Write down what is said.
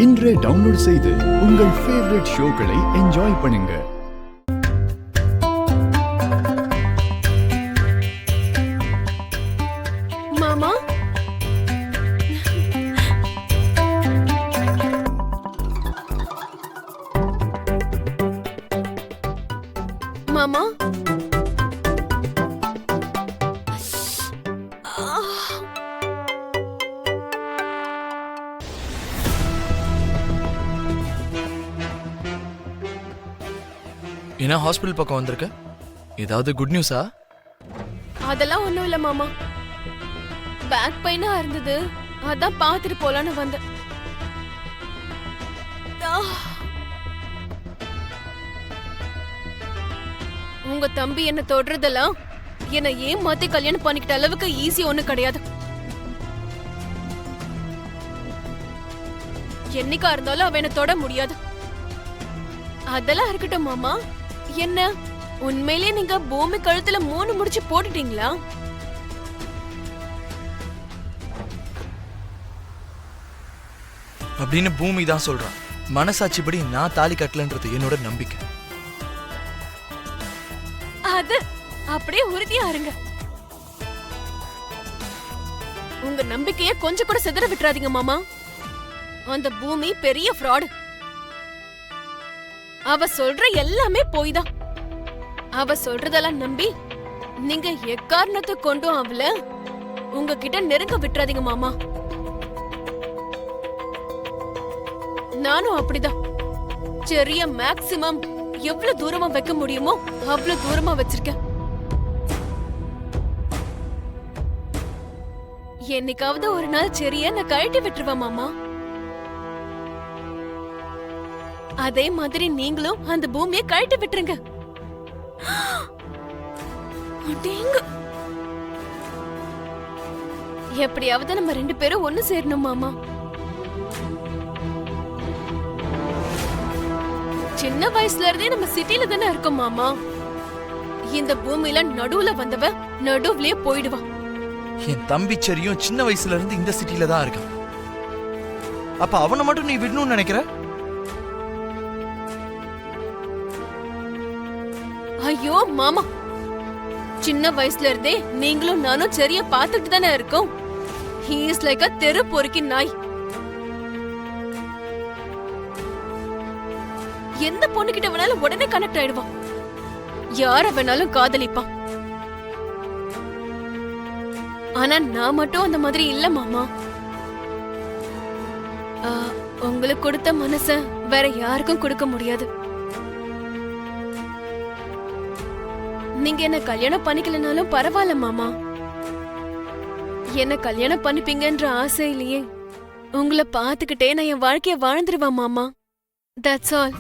இன்றே டவுன்லோட் செய்து உங்கள் ஃபேவரட் ஷோக்களை என்ஜாய் பண்ணுங்க. மாமா, மாமா, என்ன ஹாஸ்பிடல் பக்கம் வந்திருக்க? ஏதாவது குட் நியூஸா? அதெல்லாம் ஒண்ணும் இல்ல மாமா. பேக் பெயினா இருந்தது, அதான் பாத்துட்டு போலான்னு வந்தேன். உங்க தம்பி என்ன தொடுறதெல்லாம் என்ன ஏமாத்தி கல்யாணம் பண்ணிக்கிட்ட அளவுக்கு ஈஸி ஒண்ணு கிடையாது. என்னைக்கா இருந்தாலும் அவ என்ன தொட முடியாது. அதெல்லாம் இருக்கட்டும் மாமா. என்ன உண்மையிலே நீங்க பூமி கழுத்துல 3 முடிச்சு போட்டுட்டீங்களா? அப்படின்னு பூமி தான் சொல்றான். மனசாட்சிப்படி நான் தாலி கட்டலன்றது என்னோட நம்பிக்கை. அது அப்படியே உறுதியா இருங்க. உங்க நம்பிக்கைய கொஞ்சம் கூட சிதற விட்டுறாதீங்க மாமா. அந்த பூமி பெரிய ஃப்ராட். அவ சொல்ற எல்லாமே போய் தான். அவ சொல்றதெல்லாம் நம்பி நீங்க எக்காரணத்தை கொண்டும் அவள உங்ககிட்ட நெருங்க விட்டுறாதீங்க மாமா. நானும் அப்படிதான். சரியா மேக்ஸிமம் எவ்வளவு தூரமா வைக்க முடியுமோ அவ்வளவு தூரமா வச்சிருக்கேன். என்னைக்காவது ஒரு நாள் சரியா நான் கழட்டி விட்டுருவேன் மாமா. அதே மாதிரி நீங்களும் அந்த பூமியை கழட்டி விட்டுருங்க. எப்படியாவது நம்ம 2 பேரும் ஒண்ணு சேரணும் மாமா. சின்ன வயசுல இருந்தே நம்ம சிட்டில தானே இருக்கோம் மாமா. இந்த பூமியில நடுவுல வந்தவ நடுவுலயே போயிடுவா. என் தம்பி சரியும் சின்ன வயசுல இருந்து இந்த சிட்டில தான் இருக்கான். அப்ப அவனை மட்டும் நீ விடணும்னு நினைக்கிற? ஐயோ மாமா, சின்ன வயசுல இருந்தே நீங்களும் நானும் சரியா பாத்துட்டு தானே இருக்கோம். He is like a தெரு பொறுக்கி நாய். எந்த பொண்ணுகிட்ட வேணாலும் உடனே கனெக்ட் ஆயிடுவான். யார வேணாலும் காதலிப்பான். ஆனா நான் மட்டும் அந்த மாதிரி இல்ல மாமா. உங்களுக்கு கொடுத்த மனச வேற யாருக்கும் கொடுக்க முடியாது. நீங்க என்ன கல்யாணம் பண்ணிக்கலனாலும் பரவாயில்ல மாமா. என்ன கல்யாணம் பண்ணிப்பீங்கன்ற ஆசையிலேயே உங்களை பாத்துக்கிட்டே நான் என் வாழ்க்கைய வாழ்ந்துருவேன் மாமா. That's all.